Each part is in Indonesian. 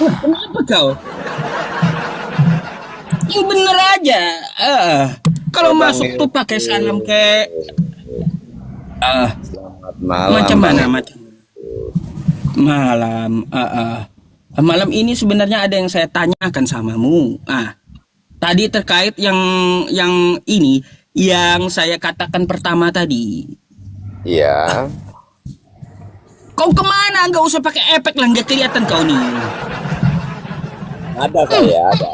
Kenapa kau? Yang bener aja. Kalau Bang masuk tuh pakai salam Yusuf, ke selamat malam macam Bang mana Yusuf. macam malam. Malam ini sebenarnya ada yang saya tanyakan samamu. Tadi terkait yang ini yang saya katakan pertama tadi. Iya, Kau kemana? Nggak usah pakai efek lah, nggak kelihatan kau nih. ada saya, ada.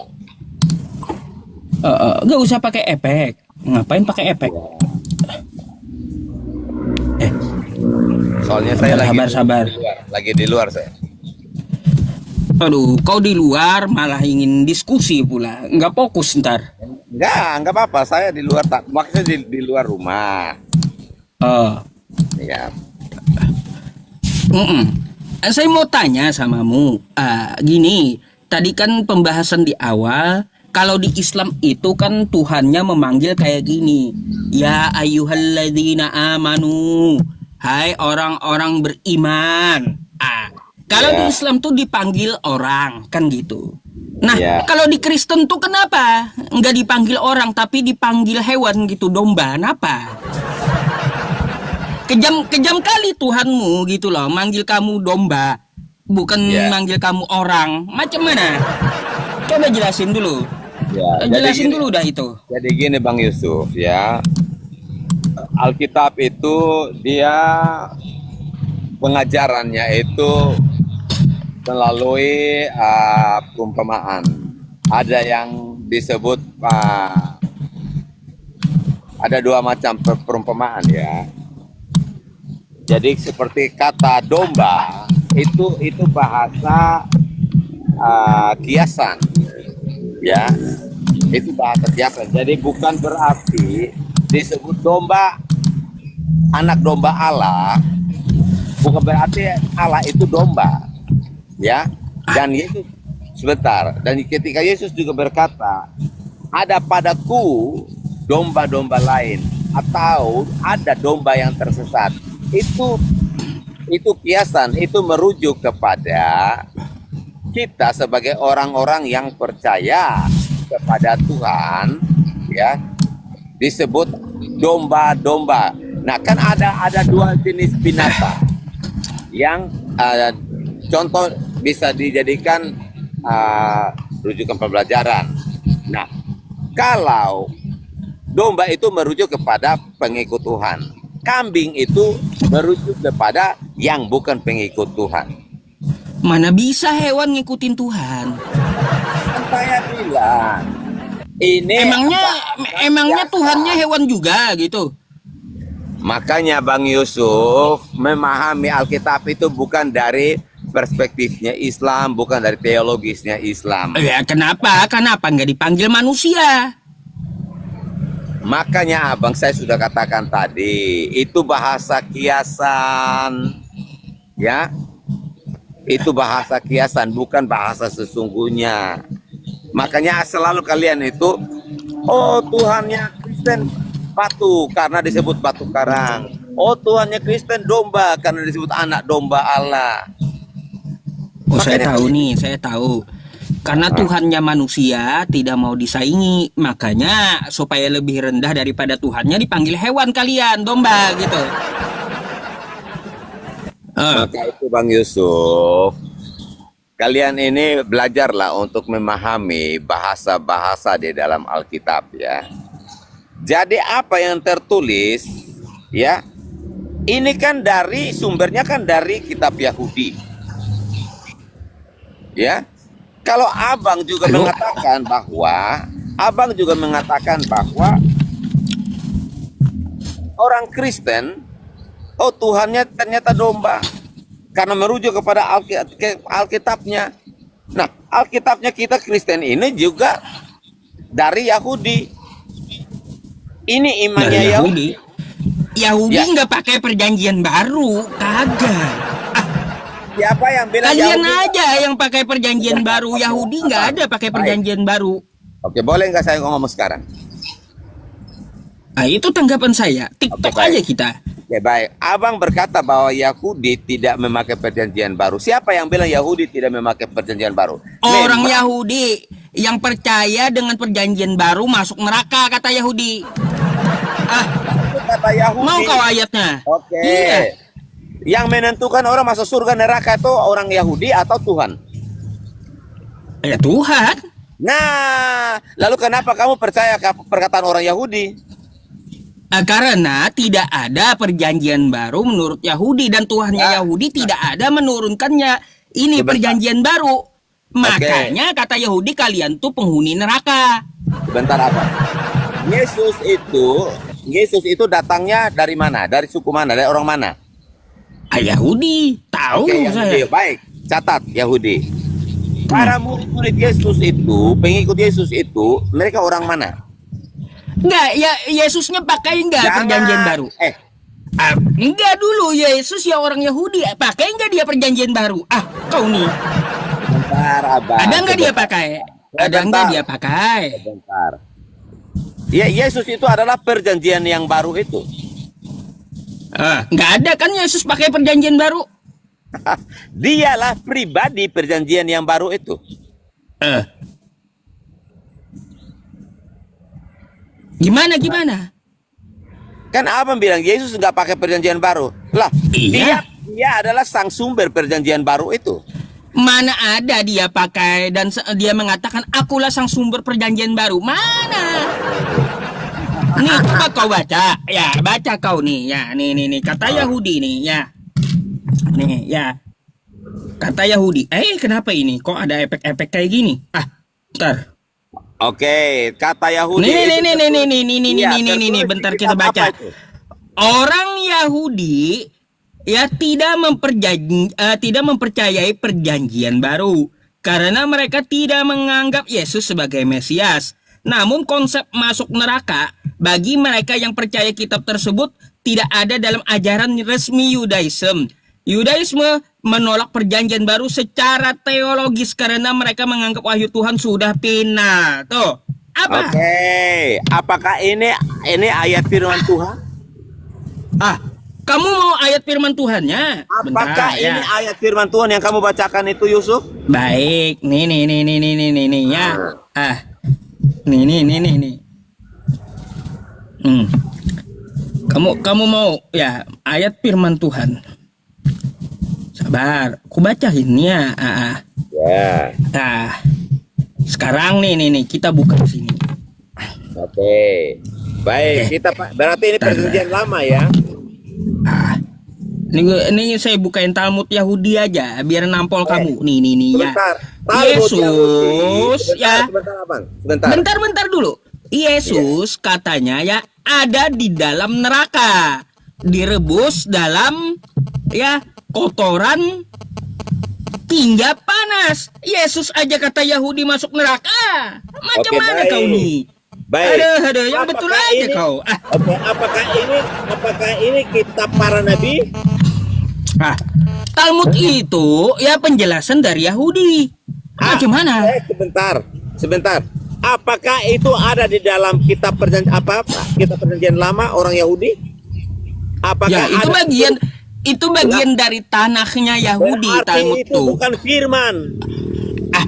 Nggak usah pakai efek. Ngapain pakai efek? Eh, Soalnya saya lagi sabar, sabar. di luar, lagi di luar saya. Aduh, kau di luar malah ingin diskusi pula. Nggak fokus ntar. Enggak apa-apa. Saya di luar tak, maksudnya di luar rumah. Oh, Ya, mm-mm. Saya mau tanya samamu. Gini, tadi kan pembahasan di awal. Kalau di Islam itu kan Tuhannya memanggil kayak gini. Ya ayyuhalladzina amanu. Hai orang-orang beriman. Kalau di ya, Islam tuh dipanggil orang, kan gitu. Nah, ya. kalau di Kristen tuh kenapa? Nggak dipanggil orang, tapi dipanggil hewan gitu, domba. Kenapa? Kejam kali Tuhanmu gitu loh, manggil kamu domba, bukan Ya, manggil kamu orang. Macam mana? Coba jelasin dulu. ya. Jelasin dulu dah itu. Jadi gini Bang Yusuf ya. Alkitab itu dia pengajarannya itu melalui perumpamaan. Ada yang disebut ada dua macam perumpamaan ya. Jadi seperti kata domba itu bahasa kiasan ya. Itu bahasa kiasan. Jadi bukan berarti disebut domba anak domba Allah, bukan berarti Allah itu domba ya. Dan Yesus sebentar, dan ketika Yesus juga berkata ada padaku domba-domba lain atau ada domba yang tersesat, itu kiasan, itu merujuk kepada kita sebagai orang-orang yang percaya kepada Tuhan ya, disebut domba-domba. Nah, kan ada dua jenis binatang yang contoh bisa dijadikan rujukan pembelajaran. Nah, kalau domba itu merujuk kepada pengikut Tuhan, kambing itu merujuk kepada yang bukan pengikut Tuhan. Mana bisa hewan ngikutin Tuhan? Kan saya bilang ini Emangnya biasa. Tuhannya hewan juga gitu. Makanya Bang Yusuf memahami Alkitab itu bukan dari perspektifnya Islam, bukan dari teologisnya Islam. Ya kenapa? Kenapa nggak dipanggil manusia? Makanya abang saya sudah katakan tadi, itu bahasa kiasan, ya, itu bahasa kiasan, bukan bahasa sesungguhnya. Makanya selalu kalian itu, oh Tuhannya Kristen batu karena disebut batu karang. Oh Tuhannya Kristen domba karena disebut anak domba Allah. Oh, saya Makanya tahu nih, saya tahu. Karena Tuhannya manusia tidak mau disaingi, makanya supaya lebih rendah daripada Tuhannya dipanggil hewan kalian, domba gitu. maka itu Bang Yusuf, kalian ini belajarlah untuk memahami bahasa-bahasa di dalam Alkitab ya. Jadi apa yang tertulis ya, ini kan dari sumbernya kan dari kitab Yahudi. Ya. Kalau abang juga Halo? mengatakan bahwa orang Kristen, oh Tuhannya ternyata domba karena merujuk kepada Alkitabnya. Nah, Alkitabnya kita Kristen ini juga dari Yahudi. Ini imannya Dari Yahudi. Yahudi Ya, nggak pakai perjanjian baru, kagak. siapa yang bilang Kalian Yahudi? aja yang pakai perjanjian baru, Yahudi nggak ada pakai Baik. perjanjian baru. Oke, boleh nggak saya ngomong sekarang? Itu tanggapan saya. TikTok Oke, baik. aja kita. Ya baik, abang berkata bahwa Yahudi tidak memakai perjanjian baru. Siapa yang bilang Yahudi tidak memakai perjanjian baru? Orang Memang Yahudi yang percaya dengan perjanjian baru masuk neraka, kata Yahudi. Ah, itu kata Yahudi. mau kau ayatnya? Oke. Iya. Yang menentukan orang masuk surga neraka itu orang Yahudi atau Tuhan? Ya Tuhan. Nah, lalu kenapa kamu percaya perkataan orang Yahudi? Karena tidak ada perjanjian baru menurut Yahudi dan Tuhannya Yahudi tidak ada menurunkannya. Ini Sebentar. perjanjian baru. Makanya kata Yahudi kalian tuh penghuni neraka. Sebentar apa? Yesus itu datangnya dari mana? Dari suku mana? Dari orang mana? Yahudi. Tahu Oke, saya. Yahudi. Baik, catat Yahudi. Para murid-murid Yesus itu, pengikut Yesus itu, mereka orang mana? Enggak, ya Yesusnya pakai enggak perjanjian baru? Enggak dulu, Yesus ya orang Yahudi. Pakai enggak dia perjanjian baru? Kau nih. Bentar, abang. Ada enggak dia pakai? Ada enggak dia pakai? Bentar. Ya, Yesus itu adalah perjanjian yang baru itu. Enggak ada kan Yesus pakai perjanjian baru? Dialah pribadi perjanjian yang baru itu. Gimana? Kan abang bilang Yesus nggak pakai perjanjian baru. Lah, Iya. dia adalah sang sumber perjanjian baru itu. Mana ada dia pakai dan dia mengatakan akulah sang sumber perjanjian baru. Mana? Nih, coba kau baca. Ya, baca kau nih. Ya, nih. Kata Yahudi nih, ya. Nih, ya. Kata Yahudi. Kenapa ini? Kok ada efek-efek kayak gini? Bentar. Oke, kata Yahudi. Nih, bentar kita baca. Orang Yahudi ya tidak mempercayai perjanjian baru karena mereka tidak menganggap Yesus sebagai Mesias. Namun konsep masuk neraka bagi mereka yang percaya kitab tersebut tidak ada dalam ajaran resmi Yudaism. Yudaisme menolak perjanjian baru secara teologis karena mereka menganggap wahyu Tuhan sudah final. Tuh, apa? Oke, apakah ini ayat firman Tuhan? Kamu mau ayat firman Tuhannya? Apakah Bentar, ya. ini ayat firman Tuhan yang kamu bacakan itu, Yusuf? Baik, nih ya. Nih. Kamu mau ya ayat firman Tuhan? Sabar, aku bacain ya. Ya. Sekarang nih kita buka di sini. Oke. Baik, kita berarti ini perjanjian lama ya. Ini saya bukain Talmud Yahudi aja biar nampol kamu. Nih ya. Sebentar. Yesus ya. Sebentar, Abang. Sebentar. Bentar dulu. Yesus katanya ya ada di dalam neraka. Direbus dalam ya kotoran hingga panas. Yesus aja kata Yahudi masuk neraka. Macam Oke, mana baik. kau nih? Baik. Aduh, yang betul aja kau. Oke, apakah ini kitab para nabi? Talmud itu ya penjelasan dari Yahudi. Macam mana? Sebentar. Apakah itu ada di dalam kitab perjanjian lama orang Yahudi? Apakah Ya, itu bagian dari tanahnya Yahudi. Berarti Talmud itu tuh. bukan firman.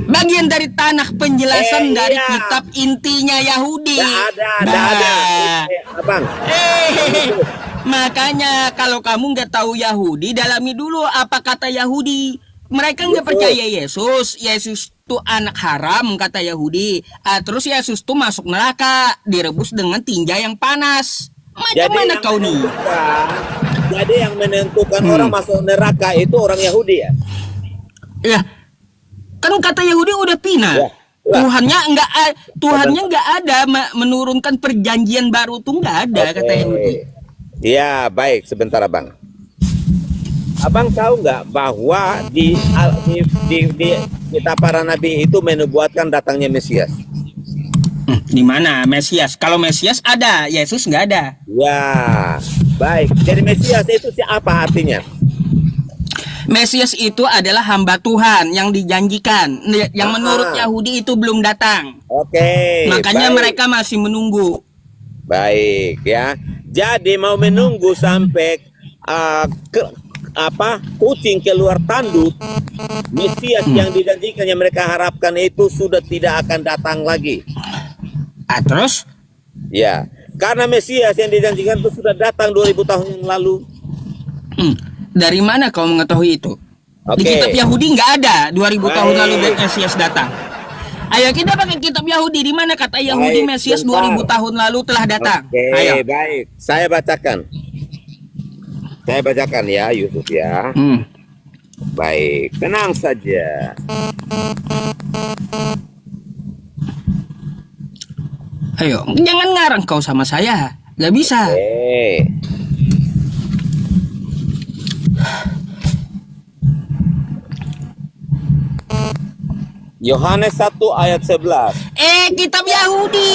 Bagian dari tanah penjelasan dari Iya. kitab intinya Yahudi. Nggak ada. Abang. Makanya kalau kamu nggak tahu Yahudi, dalami dulu apa kata Yahudi. Mereka nggak Betul. percaya Yesus. Yesus tuh anak haram kata Yahudi. Terus Yesus tuh masuk neraka, direbus dengan tinja yang panas. Macam mana kau nih? Jadi yang menentukan orang masuk neraka itu orang Yahudi ya? Ya, kan kata Yahudi udah final. Ya. Tuhannya nggak ada menurunkan perjanjian baru tuh nggak ada kata Yahudi. Ya, baik. Sebentar, Abang. Abang tahu nggak bahwa di kitab para nabi itu menubuatkan datangnya Mesias? Di mana Mesias? Kalau Mesias ada, Yesus nggak ada. Ya, baik. Jadi Mesias itu siapa artinya? Mesias itu adalah hamba Tuhan yang dijanjikan, yang menurut Yahudi itu belum datang. Oke. Makanya baik. mereka masih menunggu. Baik ya. Jadi mau menunggu sampai kucing keluar tanduk, Mesias yang dijanjikan yang mereka harapkan itu sudah tidak akan datang lagi. Terus? Ya, karena Mesias yang dijanjikan itu sudah datang 2000 tahun yang lalu. Dari mana kau mengetahui itu? Di Oke. kitab Yahudi nggak ada 2000 tahun Baik. lalu Mesias datang. Ayo kita pakai kitab Yahudi, di mana kata Yahudi Baik, Mesias bentar. 2000 tahun lalu telah datang. Oke, Ayo. baik. Saya bacakan. Saya bacakan ya, Yusuf ya. Baik, tenang saja. Ayo, jangan ngarang kau sama saya. Gak bisa. Oke. Yohanes 1 ayat 11. Kitab Yahudi.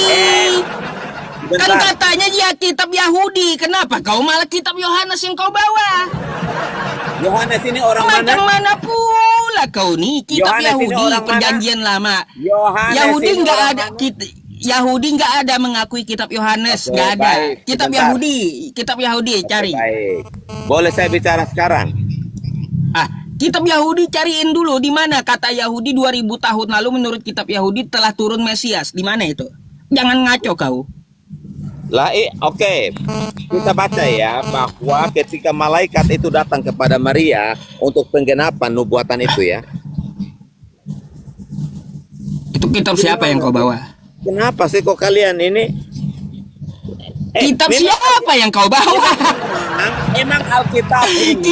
Kan Bentar. katanya ya kitab Yahudi. Kenapa kau malah kitab Yohanes yang kau bawa? Yohanes ini orang Macam mana? mana pula kau nih? Kitab Yohanes ini Yahudi, orang mana? perjanjian lama. Yohanes Yahudi ini nggak orang ada. mana? Yahudi nggak ada mengakui kitab Yohanes, Oke, nggak ada. baik. Kitab Sebentar. Kitab Yahudi cari. Baik. Boleh saya bicara sekarang? Kitab Yahudi cariin dulu di mana kata Yahudi 2000 tahun lalu menurut kitab Yahudi telah turun Mesias. Di mana itu? Jangan ngaco kau. Oke. Kita baca ya bahwa ketika malaikat itu datang kepada Maria untuk penggenapan nubuatan itu ya. Itu kitab siapa yang kau bawa? Kenapa sih kok kalian ini? Kitab memang- siapa yang kau bawa? Emang Alkitab ini.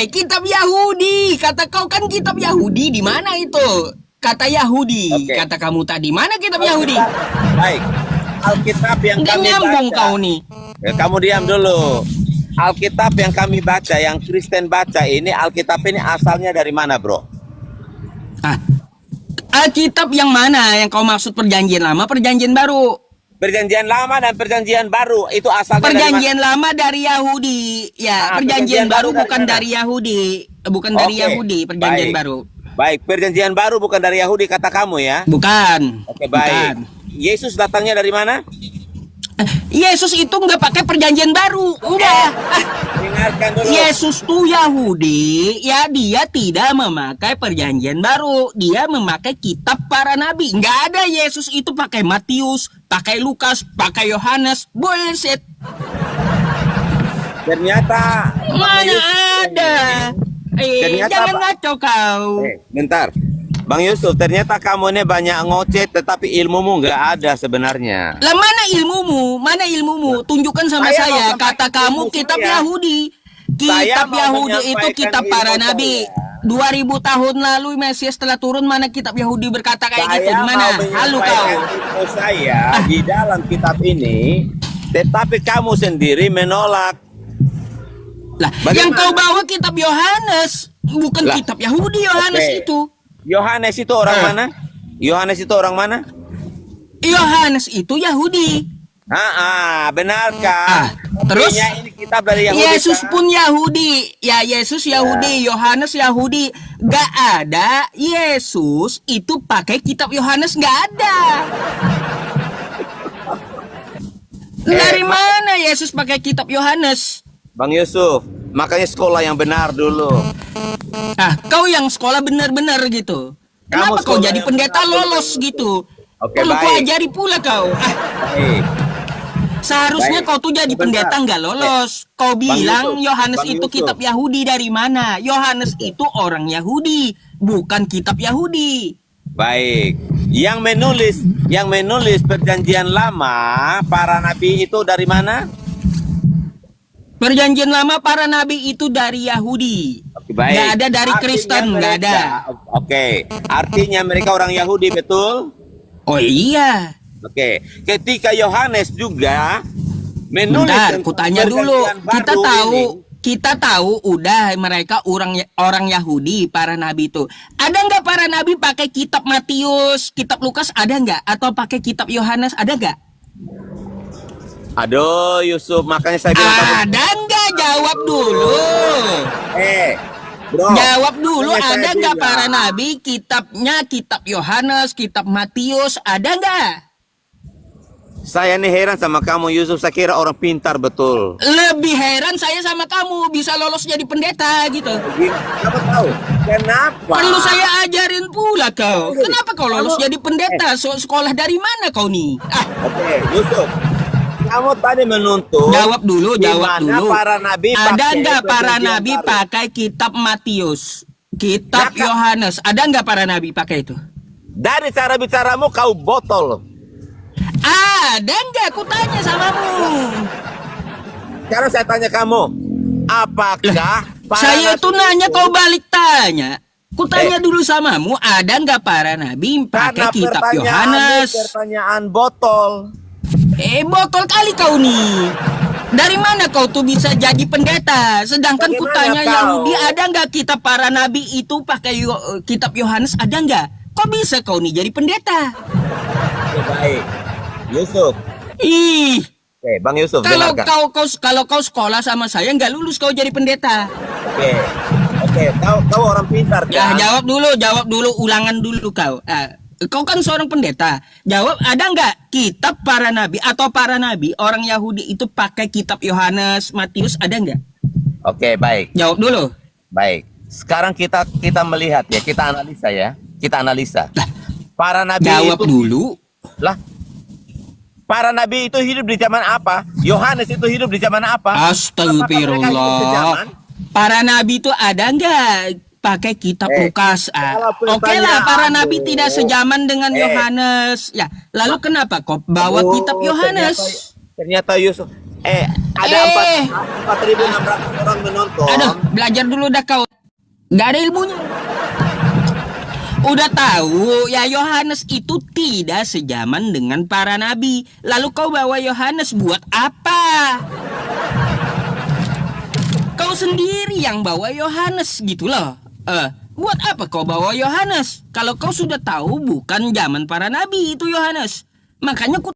Kitab Yahudi. Kata kau kan kitab Yahudi, di mana itu? Kata Yahudi. Oke. Kata kamu tadi, mana kitab Yahudi? Baik. Alkitab yang Nggak kami nyambung baca. kau nih. Ya, kamu diam dulu. Alkitab yang kami baca, yang Kristen baca ini, Alkitab ini asalnya dari mana, bro? Alkitab yang mana yang kau maksud, perjanjian lama, perjanjian baru? Perjanjian lama dan perjanjian baru itu asalnya Perjanjian dari lama dari Yahudi. Ya, perjanjian perjanjian baru baru bukan dari mana? dari Yahudi. Bukan dari Oke, Yahudi, perjanjian baik. baru. mana? Baik, perjanjian baru bukan dari Yahudi kata kamu ya. Bukan. Oke, baik. Bukan. Yesus datangnya dari mana? Yesus itu nggak pakai perjanjian baru. Udah. Dengarkan dulu. Yesus tuh Yahudi, ya dia tidak memakai perjanjian baru. Dia memakai kitab para nabi. Nggak ada Yesus itu pakai Matius, pakai Lukas, pakai Yohanes. Bullshit. Ternyata Mana ada? Ternyata, Jangan Pak. ngaco kau. bentar. Bang Yusuf, ternyata kamu ini banyak ngoceh tetapi ilmumu nggak ada sebenarnya. Lah mana ilmumu? Mana ilmumu? Tunjukkan sama Saya mau saya. sampaikan Kata kamu ilmu kitab saya. Yahudi. Saya Kitab mau Yahudi itu menyampaikan kitab ilmu para nabi. saya. 2000 tahun lalu Mesias telah turun, mana kitab Yahudi berkata kayak gitu? Saya Mana? mau Halu kau. menyampaikan ilmu saya di dalam kitab ini, tetapi kamu sendiri menolak. Lah, Bagaimana? yang kau bawa kitab Yohanes, bukan Lah, kitab Yahudi Yohanes oke. itu. Yohanes itu orang mana? Yohanes itu orang mana? Yohanes itu Yahudi. Benarkah? Terus? Artinya ini kitab dari Yahudi. Yesus kan? pun Yahudi. Ya, Yesus Yahudi, Yohanes Yahudi. Gak ada Yesus itu pakai kitab Yohanes, gak ada. Dari mana Yesus pakai kitab Yohanes? Bang Yusuf, makanya sekolah yang benar dulu. Kau yang sekolah benar-benar gitu. Kamu Kenapa kau sekolah jadi yang pendeta benar, lolos benar. gitu? Oke, Perlu kau baik. ajari pula kau. Baik. Seharusnya Baik. kau tuh jadi Sebentar. pendeta nggak lolos. Kau bilang Yusuf, Yohanes Bang itu Yusuf. kitab Yahudi dari mana? Yohanes itu orang Yahudi, bukan kitab Yahudi. Baik. Yang menulis perjanjian lama para nabi itu dari mana? Perjanjian lama para nabi itu dari Yahudi. Oke, baik. Nggak ada dari Artinya Kristen, nggak ada. Oke. Artinya mereka orang Yahudi, betul? Oh iya. Oke. Ketika Yohanes juga menulis Bentar, tentang kutanya dulu. perjanjian baru Kita tahu udah mereka orang Yahudi para nabi itu. Ada nggak para nabi pakai kitab Matius, kitab Lukas, ada nggak? Atau pakai kitab Yohanes, ada nggak? Aduh, Yusuf, makanya saya bilang kamu. Ada nggak? Jawab dulu. Bro. Jawab dulu, makanya saya ada nggak bilang, para nabi kitabnya, kitab Yohanes, kitab Matius, ada nggak? Saya nih heran sama kamu Yusuf, saya kira orang pintar betul. Lebih heran saya sama kamu bisa lolos jadi pendeta gitu. Kenapa tahu? Kenapa? Perlu saya ajarin pula kau. Kenapa kau lolos jadi pendeta? Sekolah dari mana kau nih? Oke, Yusuf. Kamu tadi menuntut. Jawab dulu, di jawab mana dulu. para nabi Ada pakai nggak para perjanjian nabi baru? pakai kitab Matius, kitab Ya, Kak. Yohanes? Ada nggak para nabi pakai itu? Dari cara bicaramu kau botol. Ada nggak? Aku tanya samamu. Sekarang saya tanya kamu, apakah para Saya nabi tuh nanya itu- kau balik tanya. Ku tanya dulu samamu, ada nggak para nabi Karena pakai kitab pertanyaanmu Yohanes? pertanyaan botol. Botol kali kau nih. Dari mana kau tuh bisa jadi pendeta? Sedangkan ku Bagaimana tanya kau? Yahudi, ada nggak kitab para nabi itu pakai kitab Yohanes? Ada nggak? Kok bisa kau nih jadi pendeta? Oke, baik. Yusuf. Ih, Oke, Bang Yusuf, kalau dengarkan. kalau kau sekolah sama saya nggak lulus kau jadi pendeta. Oke. Oke, kau orang pintar Ya kan? jawab dulu, ulangan dulu kau. Kau kan seorang pendeta. Jawab, ada nggak kitab para nabi atau para nabi orang Yahudi itu pakai kitab Yohanes, Matius, ada nggak? Oke, baik. Jawab dulu. Baik. Sekarang kita melihat ya, kita analisa ya. Kita analisa. Lah, Para nabi jawab itu dulu. lah. Para nabi itu hidup di zaman apa? Yohanes itu hidup di zaman apa? Apakah mereka hidup Astagfirullah. sezaman? Para nabi itu ada nggak pakai kitab Lukas? kalau Oke lah, para pertanyaanmu- nabi tidak sejaman dengan Yohanes. Ya, lalu kenapa kau bawa Oh, kitab Yohanes? Ternyata Yusuf. Ada 4.600 orang menonton. Aduh, belajar dulu dah kau. Gak ada ilmunya. Udah tahu ya Yohanes itu tidak sejaman dengan para nabi. Lalu kau bawa Yohanes buat apa? Kau sendiri yang bawa Yohanes gitu loh. Buat apa kau bawa Yohanes? Kalau kau sudah tahu bukan zaman para nabi itu Yohanes. Makanya ku